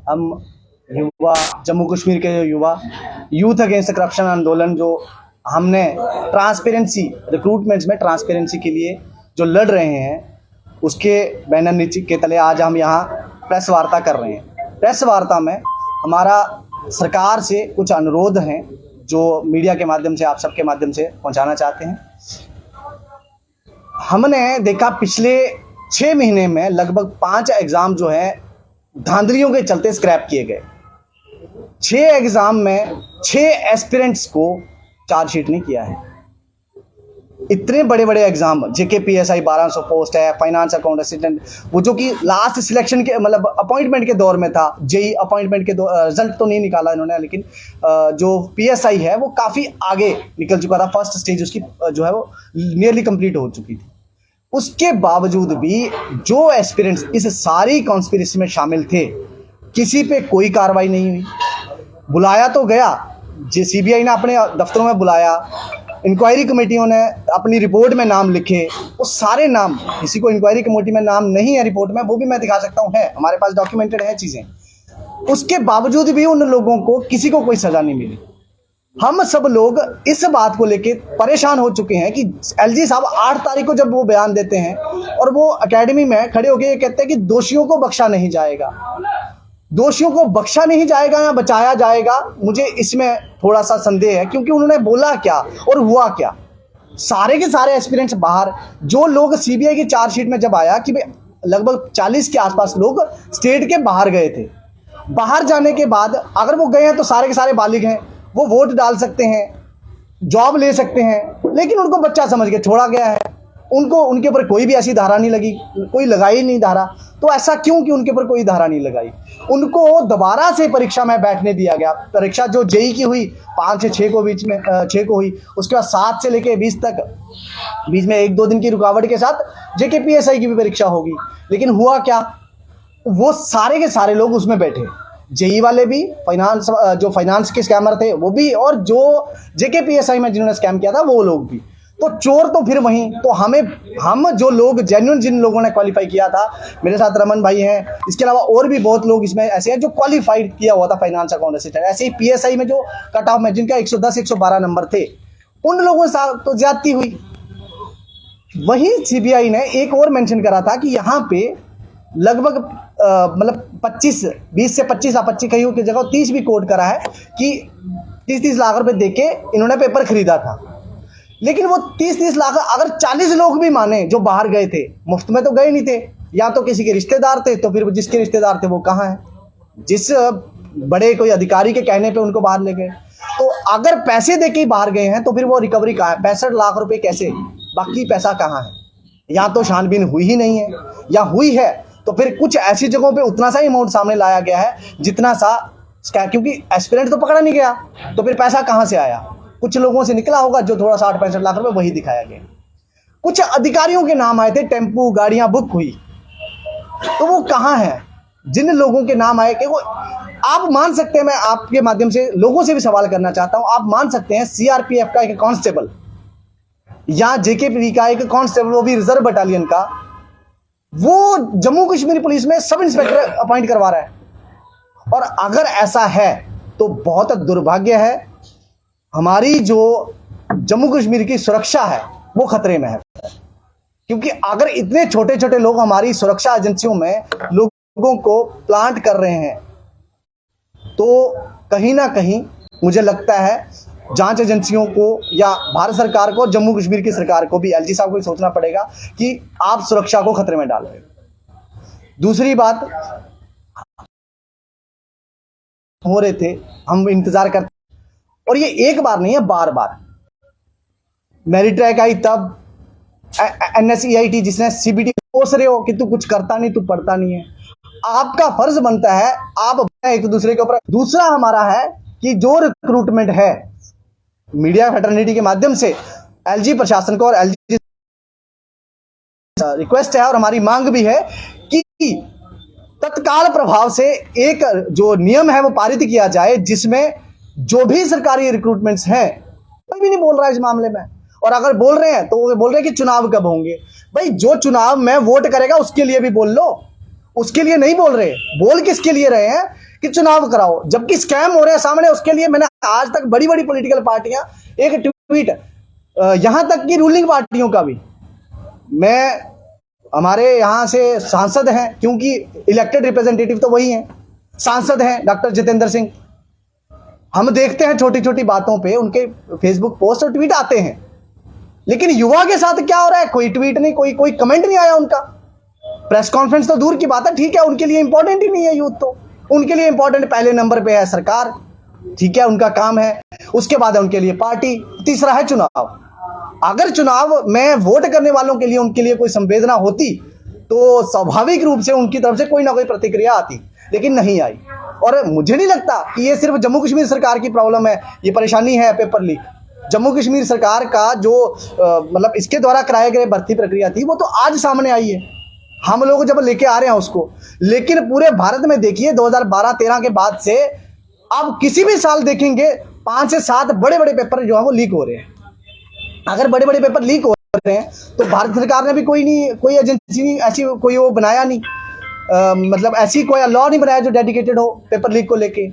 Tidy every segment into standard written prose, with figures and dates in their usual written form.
हम युवा, जम्मू कश्मीर के युवा यूथ अगेंस्ट करप्शन आंदोलन जो हमने ट्रांसपेरेंसी रिक्रूटमेंट्स में ट्रांसपेरेंसी के लिए जो लड़ रहे हैं, उसके बैनर नीचे के तले आज हम यहाँ प्रेस वार्ता कर रहे हैं। प्रेस वार्ता में हमारा सरकार से कुछ अनुरोध हैं जो मीडिया के माध्यम से, आप सबके माध्यम से पहुँचाना चाहते हैं। हमने देखा पिछले 6 महीने में लगभग 5 एग्ज़ाम जो है धांधलियों के चलते स्क्रैप किए गए। 6 एग्ज़ाम में 6 एस्पिरेंट्स को चार्जशीट नहीं किया है। इतने बड़े बड़े एग्जाम, JKPSI 1200 पोस्ट है, फाइनेंस अकाउंट असिस्टेंट, वो जो कि लास्ट सिलेक्शन के मतलब अपॉइंटमेंट के दौर में था। JEE अपॉइंटमेंट के रिजल्ट तो नहीं निकाला इन्होंने, लेकिन जो PSI है वो काफ़ी आगे निकल चुका था। फर्स्ट स्टेज उसकी जो है वो नियरली कंप्लीट हो चुकी थी। उसके बावजूद भी जो एस्पिरेंट्स इस सारी कॉन्स्पिरेसी में शामिल थे, किसी पे कोई कार्रवाई नहीं हुई। बुलाया तो गया, CBI ने अपने दफ्तरों में बुलाया, इंक्वायरी कमेटियों ने अपनी रिपोर्ट में नाम लिखे, वो सारे नाम, किसी को इंक्वायरी कमेटी में नाम नहीं है रिपोर्ट में, वो भी मैं दिखा सकता हूँ, है हमारे पास डॉक्यूमेंटेड है चीज़ें। उसके बावजूद भी उन लोगों को किसी को कोई सज़ा नहीं मिली। हम सब लोग इस बात को लेके परेशान हो चुके हैं कि LG साहब 8 तारीख को जब वो बयान देते हैं और वो एकेडमी में खड़े होकर ये कहते हैं कि दोषियों को बख्शा नहीं जाएगा, दोषियों को बख्शा नहीं जाएगा या बचाया जाएगा, मुझे इसमें थोड़ा सा संदेह है। क्योंकि उन्होंने बोला क्या और हुआ क्या। सारे के सारे एस्पिरेंट्स बाहर, जो लोग CBI की चार्जशीट में जब आया कि लगभग 40 के आसपास लोग स्टेट के बाहर गए थे। बाहर जाने के बाद अगर वो गए हैं तो सारे के सारे बालिग हैं, वो वोट डाल सकते हैं, जॉब ले सकते हैं, लेकिन उनको बच्चा समझ के छोड़ा गया है। उनके ऊपर कोई भी ऐसी धारा नहीं लगी, कोई लगाई नहीं धारा। तो ऐसा क्यों कि उनके ऊपर कोई धारा नहीं लगाई? उनको दोबारा से परीक्षा में बैठने दिया गया। परीक्षा जो JEE की हुई 5 से 6 को बीच में 6 को हुई, उसके बाद 7 से लेके 20 तक, बीच में 1-2 दिन की रुकावट के साथ JKPSI की भी परीक्षा होगी। लेकिन हुआ क्या, वो सारे के सारे लोग उसमें बैठे, JEE वाले भी, फाइनेंस के स्कैमर थे वो भी, और जो JKPSI में जिन्होंने स्कैम किया था वो लोग भी। तो चोर तो फिर वहीं। तो हम जो लोग जेन्युइन, जिन लोगों ने क्वालिफाई किया था, मेरे साथ रमन भाई हैं, इसके अलावा और भी बहुत लोग इसमें ऐसे हैं जो क्वालिफाइड किया हुआ था फाइनेंस अकाउंट असिस्टेंट। ऐसे ही PSI में जो कट ऑफ में जिनका 110-112 नंबर थे, उन लोगों के साथ तो ज्यादती हुई। वहीं CBI ने एक और मेंशन करा था कि यहाँ पे लगभग मतलब 20 से 25 आपत्ति कहीं की जगह 30 भी कोट करा है कि 30-30 लाख रुपए देके इन्होंने पेपर खरीदा था। लेकिन वो 30-30 लाख अगर 40 लोग भी माने जो बाहर गए थे, मुफ्त में तो गए नहीं थे, या तो किसी के रिश्तेदार थे, तो फिर जिसके रिश्तेदार थे वो कहाँ हैं, जिस बड़े कोई अधिकारी के कहने पे उनको बाहर ले गए। तो अगर पैसे देके ही बाहर गए हैं तो फिर वो रिकवरी कहाँ है? 65 लाख रुपए कैसे, बाकी पैसा कहाँ है? या तो छानबीन हुई ही नहीं है, या हुई है तो फिर कुछ ऐसी जगहों पे उतना सा ही अमाउंट सामने लाया गया है जितना सा, क्योंकि एस्पिरेंट तो पकड़ा नहीं गया, तो फिर पैसा कहाँ से आया? कुछ लोगों से निकला होगा जो थोड़ा 60-65 लाख रुपए वही दिखाया गया। कुछ अधिकारियों के नाम आए थे, टेम्पू गाड़ियां बुक हुई, तो वो कहाँ है? जिन लोगों के नाम आए कि वो, आप मान सकते हैं, मैं आपके माध्यम से लोगों से भी सवाल करना चाहता हूं, आप मान सकते हैं CRPF का एक कांस्टेबल या JKP का एक कांस्टेबल, वो भी रिजर्व बटालियन का, वो जम्मू कश्मीर पुलिस में सब इंस्पेक्टर अपॉइंट करवा रहा है। और अगर ऐसा है तो बहुत दुर्भाग्य है, हमारी जो जम्मू कश्मीर की सुरक्षा है वो खतरे में है। क्योंकि अगर इतने छोटे छोटे लोग हमारी सुरक्षा एजेंसियों में लोगों को प्लांट कर रहे हैं, तो कहीं ना कहीं मुझे लगता है जांच एजेंसियों को या भारत सरकार को, जम्मू कश्मीर की सरकार को भी, LG साहब को भी सोचना पड़ेगा कि आप सुरक्षा को खतरे में डाल रहे हो। दूसरी बात, हो रहे थे, हम इंतजार करते, और ये एक बार नहीं है, बार बार मेरिट ट्रैक आई, तब NSEIT जिसने CBT सोच रहे हो कि तू कुछ करता नहीं, तू पढ़ता नहीं है। आपका फर्ज बनता है आप एक दूसरे के ऊपर। दूसरा हमारा है कि जो रिक्रूटमेंट है मीडिया फ्रेटर्निटी के माध्यम से LG प्रशासन को, और LG रिक्वेस्ट है और हमारी मांग भी है कि तत्काल प्रभाव से एक जो नियम है वो पारित किया जाए, जिसमें जो भी सरकारी रिक्रूटमेंट्स हैं, कोई भी नहीं बोल रहा है इस मामले में, और अगर बोल रहे हैं तो वो बोल रहे हैं कि चुनाव कब होंगे। भाई, जो चुनाव में वोट करेगा उसके लिए भी बोल लो, उसके लिए नहीं बोल रहे। बोल किसके लिए रहे हैं कि चुनाव कराओ, जबकि स्कैम हो रहे हैं सामने। उसके लिए मैंने आज तक बड़ी बड़ी पॉलिटिकल पार्टियां, एक ट्वीट यहां तक कि रूलिंग पार्टियों का भी, मैं हमारे यहां से सांसद हैं, क्योंकि इलेक्टेड रिप्रेजेंटेटिव तो वही हैं, सांसद हैं डॉक्टर जितेंद्र सिंह, हम देखते हैं छोटी छोटी बातों पे उनके फेसबुक पोस्ट और ट्वीट आते हैं, लेकिन युवा के साथ क्या हो रहा है, कोई ट्वीट नहीं, कोई कमेंट नहीं आया उनका। प्रेस कॉन्फ्रेंस तो दूर की बात है, ठीक है, उनके लिए इंपॉर्टेंट ही नहीं है यूथ, तो उनके लिए इंपॉर्टेंट पहले नंबर पे है सरकार, ठीक है, उनका काम है, उसके बाद है उनके लिए पार्टी, तीसरा है चुनाव। अगर चुनाव में वोट करने वालों के लिए उनके लिए कोई संवेदना होती तो स्वाभाविक रूप से उनकी तरफ से कोई ना कोई प्रतिक्रिया आती, लेकिन नहीं आई। और मुझे नहीं लगता कि ये सिर्फ जम्मू कश्मीर सरकार की प्रॉब्लम है, ये परेशानी है पेपर लीक। जम्मू कश्मीर सरकार का जो मतलब इसके द्वारा कराए गए भर्ती प्रक्रिया थी वो तो आज सामने आई है, हम लोग जब लेके आ रहे हैं उसको। लेकिन पूरे भारत में देखिए 2012-13 के बाद से आप किसी भी साल देखेंगे 5 से 7 बड़े बड़े पेपर जो है वो लीक हो रहे हैं। अगर बड़े बड़े पेपर लीक हो रहे हैं तो भारत सरकार ने भी कोई एजेंसी नहीं, ऐसी कोई वो बनाया नहीं, मतलब ऐसी कोई लॉ नहीं बनाया जो डेडिकेटेड हो पेपर लीक को लेके।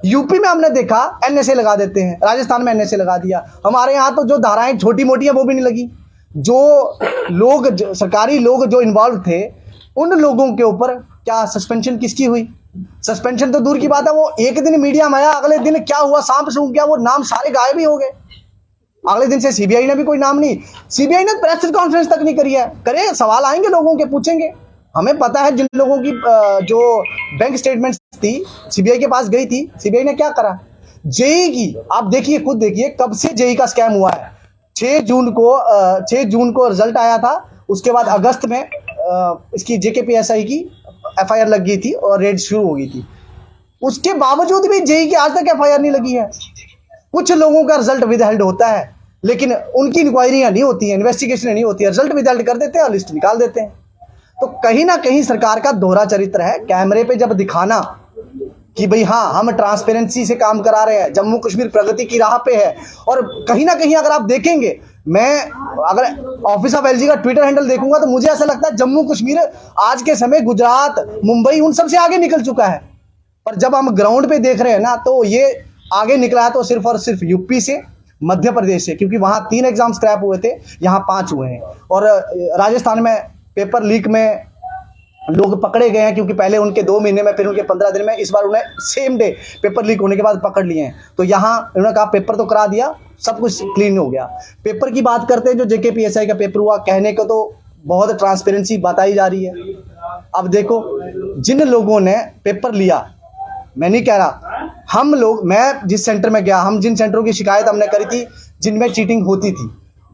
यूपी में हमने देखा एनएसए लगा देते हैं, राजस्थान में एनएसए लगा दिया, हमारे यहाँ तो जो धाराएं छोटी मोटी है वो भी नहीं लगी। जो लोग सरकारी लोग जो इन्वॉल्व थे उन लोगों के ऊपर क्या सस्पेंशन किसकी हुई? सस्पेंशन तो दूर की बात है, वो एक दिन मीडिया में आया, अगले दिन क्या हुआ, सांप सूंघ गया, वो नाम सारे गायब ही हो गए। अगले दिन से सीबीआई ने भी कोई नाम नहीं, सीबीआई ने प्रेस कॉन्फ्रेंस तक नहीं करी है। करे, सवाल आएंगे लोगों के, पूछेंगे। हमें पता है जिन लोगों की जो बैंक स्टेटमेंट थी सीबीआई के पास गई थी, सीबीआई ने क्या करा। जेई की आप देखिए, खुद देखिए कब से जेई का स्कैम हुआ है। 6 जून को रिजल्ट आया था, उसके बाद अगस्त में इसकी जेकेपीएसआई की एफआईआर लग गई थी और रेड शुरू हो गई थी। उसके बावजूद भी जेई की आज तक एफआईआर नहीं लगी है। कुछ लोगों का रिजल्ट विदहेल्ड होता है, लेकिन उनकी इंक्वायरियां नहीं होती हैं, इन्वेस्टिगेशन नहीं होती है, रिजल्ट विदहेल्ड कर देते हैं और लिस्ट निकाल देते हैं। तो कहीं ना कहीं सरकार का दोहरा चरित्र है। कैमरे पे जब दिखाना कि भाई हाँ हम ट्रांसपेरेंसी से काम करा रहे हैं, जम्मू कश्मीर प्रगति की राह पे है, और कहीं ना कहीं अगर आप देखेंगे, मैं अगर ऑफिस ऑफ एलजी का ट्विटर हैंडल देखूंगा तो मुझे ऐसा लगता है जम्मू कश्मीर आज के समय गुजरात, मुंबई उन सबसे आगे निकल चुका है। पर जब हम ग्राउंड पे देख रहे हैं ना, तो ये आगे निकला है तो सिर्फ और सिर्फ यूपी से, मध्य प्रदेश से, क्योंकि वहां 3 एग्जाम स्क्रैप हुए थे, यहाँ 5 हुए हैं। और राजस्थान में पेपर लीक में लोग पकड़े गए हैं, क्योंकि पहले उनके 2 महीने में, फिर उनके 15 दिन में, इस बार उन्हें सेम डे पेपर लीक होने के बाद पकड़ लिए हैं। तो यहाँ उन्होंने कहा पेपर तो करा दिया, सब कुछ क्लीन हो गया। पेपर की बात करते हैं, जो जेकेपीएसआई का पेपर हुआ, कहने को तो बहुत ट्रांसपेरेंसी बताई जा रही है। अब देखो, जिन लोगों ने पेपर लिया, मैं नहीं कह रहा, हम लोग, मैं जिस सेंटर में गया, हम जिन सेंटरों की शिकायत हमने करी थी जिनमें चीटिंग होती थी,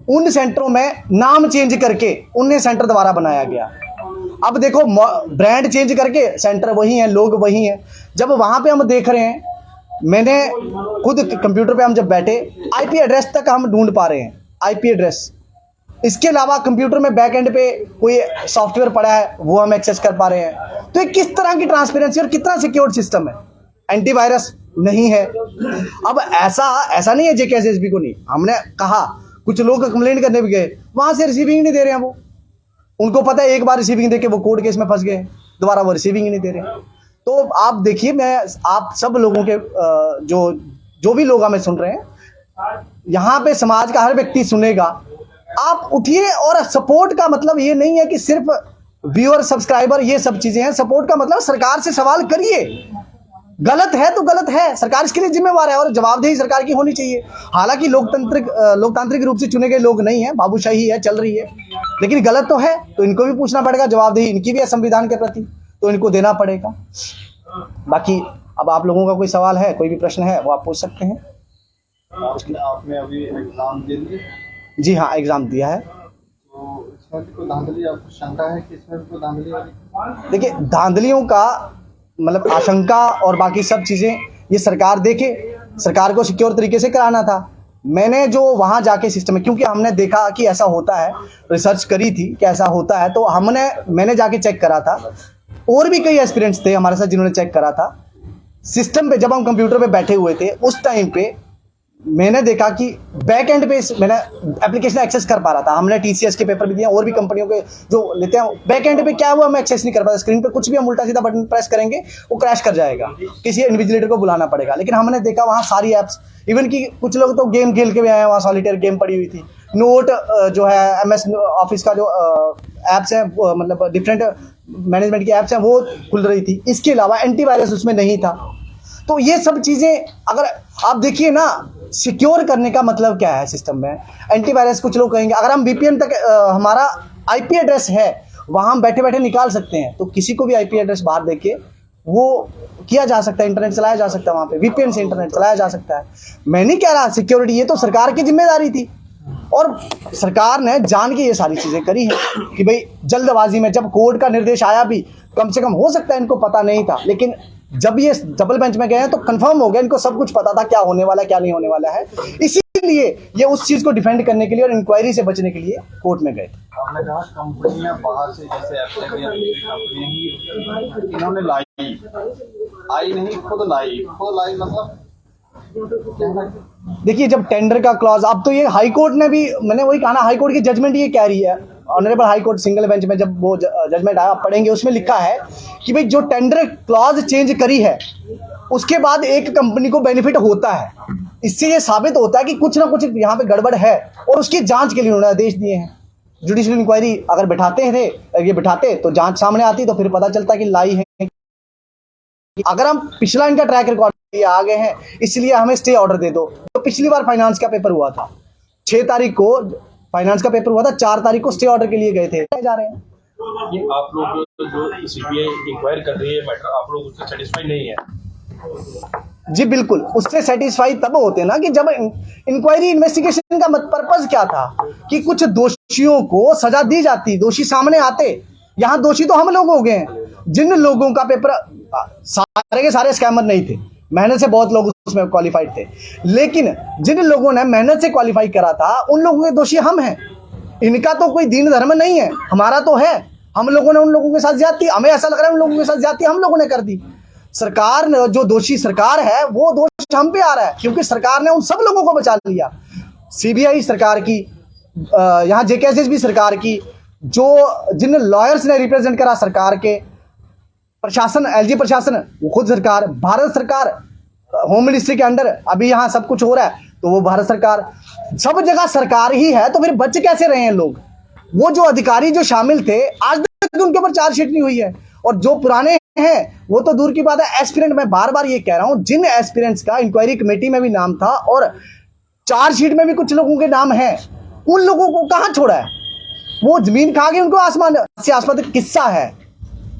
उन सेंटरों में नाम चेंज करके उन्हें सेंटर दोबारा बनाया गया। अब देखो, ब्रांड चेंज करके सेंटर वही हैं, लोग वही हैं। जब वहां पे हम देख रहे हैं, मैंने खुद कंप्यूटर पे हम जब बैठे, आईपी एड्रेस तक हम ढूंढ पा रहे हैं, आईपी एड्रेस। इसके अलावा कंप्यूटर में बैक एंड पे कोई सॉफ्टवेयर पड़ा है, वो हम एक्सेस कर पा रहे हैं। तो ये किस तरह की ट्रांसपेरेंसी और कितना सिक्योर सिस्टम है? एंटीवायरस नहीं है। अब ऐसा नहीं है जेकेएसएसबी को नहीं, हमने कहा, कुछ लोग कंप्लेंट करने भी गए, वहां से रिसीविंग नहीं दे रहे हैं। वो, उनको पता है एक बार रिसीविंग देके वो कोर्ट केस में फंस गए, दोबारा वो रिसीविंग ही नहीं दे रहे। तो आप देखिए, मैं आप सब लोगों के जो भी लोग हमें सुन रहे हैं, यहाँ पे समाज का हर व्यक्ति सुनेगा, आप उठिए। और सपोर्ट का मतलब ये नहीं है कि सिर्फ व्यूअर, सब्सक्राइबर, ये सब चीजें हैं। सपोर्ट का मतलब सरकार से सवाल करिए, गलत है तो गलत है, सरकार इसके लिए जिम्मेवार है और जवाबदेही सरकार की होनी चाहिए। हालांकि लोकतांत्रिक रूप से चुने गए लोग नहीं है, बाबूशाही है, चल रही है, लेकिन गलत तो है, तो इनको भी पूछना पड़ेगा, जवाबदेही इनकी भी है संविधान के प्रति, तो इनको देना पड़ेगा। बाकी अब आप लोगों का कोई सवाल है, कोई भी प्रश्न है, वो आप पूछ सकते हैं। आपने अभी एग्जाम दे दिए? जी हाँ, एग्जाम दिया है। तो इसमें भी कोई धांधली, आपको शंका है कि इसमें भी कोई धांधली वाली? देखिए, धांधलियों का मतलब आशंका और बाकी सब चीज़ें ये सरकार देखे, सरकार को सिक्योर तरीके से कराना था। मैंने जो वहाँ जाके सिस्टम में, क्योंकि हमने देखा कि ऐसा होता है, रिसर्च करी थी कि ऐसा होता है, तो मैंने जाके चेक करा था। और भी कई एस्पिरेंट्स थे हमारे साथ जिन्होंने चेक करा था सिस्टम पे। जब हम कंप्यूटर पे बैठे हुए थे, उस टाइम पे मैंने देखा कि बैक एंड पे मैंने एप्लीकेशन एक्सेस कर पा रहा था, हमने टीसीएस के पेपर भी दिए, और भी कंपनियों के जो लेते हैं बैक एंड पे क्या हुआ हम एक्सेस नहीं कर पाते, स्क्रीन पे कुछ भी हम उल्टा सीधा बटन प्रेस करेंगे वो क्रैश कर जाएगा, किसी इन्विजिलेटर को बुलाना पड़ेगा। लेकिन हमने देखा वहाँ सारी ऐप्स, इवन कि कुछ लोग तो गेम खेल के भी आए हैं, वहाँ सॉलिटेयर गेम पड़ी हुई थी, नोट जो है एमएस ऑफिस का जो ऐप्स हैं मतलब डिफरेंट मैनेजमेंट की ऐप्स हैं वो खुल रही थी, इसके अलावा एंटीवायरस उसमें नहीं था। तो ये सब चीज़ें अगर आप देखिए ना, सिक्योर करने का मतलब क्या है सिस्टम में, एंटीवायरस कुछ लोग कहेंगे अगर हम वीपीएन तक हमारा आईपी एड्रेस है वहाँ हम बैठे बैठे निकाल सकते हैं, तो किसी को भी आईपी एड्रेस बाहर देके वो किया जा सकता है, इंटरनेट चलाया जा सकता है, वहाँ पे वीपीएन से इंटरनेट चलाया जा सकता है। मैं नहीं कह रहा सिक्योरिटी, ये तो सरकार की जिम्मेदारी थी और सरकार ने जान के ये सारी चीज़ें करी हैं कि भाई जल्दबाजी में जब कोर्ट का निर्देश आया भी, कम से कम हो सकता है इनको पता नहीं था, लेकिन जब ये डबल बेंच में गए हैं तो कंफर्म हो गया इनको सब कुछ पता था क्या होने वाला है क्या नहीं होने वाला है, इसीलिए ये उस चीज़ को डिफेंड करने के लिए और इंक्वायरी से बचने के लिए कोर्ट में गए। आपने कहा कंपनियां बाहर से जैसे एप्पल या कंपनियां ही इन्होंने लाई, आई नहीं खुद लाई मतलब देखिए जब टेंडर का क्लॉज, अब तो ये हाई कोर्ट ने भी, मैंने वही कहा ना, हाई कोर्ट की जजमेंट ये कह रही है, honourable high court single bench में जब वो जजमेंट आया पढ़ेंगे, उसमें लिखा है कि भाई जो टेंडर क्लॉज चेंज करी है उसके बाद एक कंपनी को बेनिफिट होता है, इससे ये साबित होता है कि कुछ ना कुछ यहाँ पे गड़बड़ है और उसकी जांच के लिए उन्होंने आदेश दिए हैं। जुडिशियल इंक्वायरी अगर बिठाते तो जांच सामने आती, तो फिर पता चलता कि लाई है। अगर हम पिछला इनका ट्रैक रिकॉर्ड आ गए हैं इसलिए हमें स्टे ऑर्डर दे दो। तो पिछली बार फाइनेंस का पेपर हुआ था, 6 तारीख को फाइनेंस का पेपर हुआ था, 4 तारीख को स्टे ऑर्डर के लिए गए थे, जा रहे हैं। ये आप लोग जो सीबीआई इंक्वायरी कर रही है मैटर, आप लोग उससे सेटिस्फाई नहीं है? जी बिल्कुल, उससे सेटिस्फाई तब होते ना कि जब इंक्वायरी इन्वेस्टिगेशन का पर्पज क्या था कि कुछ दोषियों को सजा दी जाती, दोषी सामने आते। यहाँ दोषी तो हम लोग हो गए हैं, जिन लोगों का पेपर सारे के सारे स्कैमर नहीं थे, मेहनत से बहुत लोग उसमें क्वालिफाइड थे, लेकिन जिन लोगों ने मेहनत से क्वालिफाई करा था उन लोगों के दोषी हम हैं। इनका तो कोई दीन धर्म नहीं है, हमारा तो है। हम लोगों ने उन लोगों के साथ ज्यादती, हमें ऐसा लग रहा है उन लोगों के साथ ज्यादती हम लोगों ने कर दी। सरकार ने, जो दोषी सरकार है वो दोष हम पे आ रहा है, क्योंकि सरकार ने उन सब लोगों को बचा लिया। सीबीआई सरकार की, यहाँ जेकेएसएस भी सरकार की, जो जिन लॉयर्स ने रिप्रेजेंट करा सरकार के, प्रशासन एलजी प्रशासन वो खुद सरकार, भारत सरकार होम मिनिस्ट्री के अंडर अभी यहाँ सब कुछ हो रहा है तो वो भारत सरकार, सब जगह सरकार ही है। तो फिर बच कैसे रहे हैं लोग? वो जो अधिकारी जो शामिल थे आज तक उनके ऊपर चार्जशीट नहीं हुई है, और जो पुराने हैं वो तो दूर की बात है। एस्पिरेंट, मैं बार बार ये कह रहा हूं, जिन एस्पिरेंट्स का इंक्वायरी कमेटी में भी नाम था और चार्जशीट में भी कुछ लोगों के नाम हैं, उन लोगों को कहां छोड़ा है? वो जमीन खा गई, उनको आसमान से आसमान किस्सा है।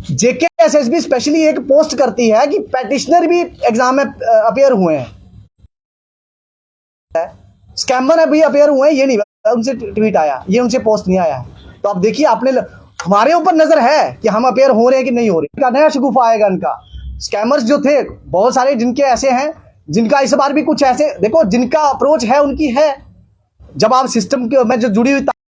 जेकेएसएसबी स्पेशली एक पोस्ट करती है कि पैटिशनर भी एग्जाम में अपेयर हुए हैं, स्कैमर भी अपेयर हुए हैं, ये नहीं उनसे ट्वीट आया, ये उनसे पोस्ट नहीं आया है। तो आप देखिए, आपने हमारे ऊपर नजर है कि हम अपेयर हो रहे हैं कि नहीं हो रहे। नया शगुफा आएगा इनका। स्कैमर्स जो थे बहुत सारे, जिनके ऐसे हैं, जिनका इस बार भी कुछ ऐसे, देखो जिनका अप्रोच है उनकी है। जब आप सिस्टम में जो जुड़ी हुई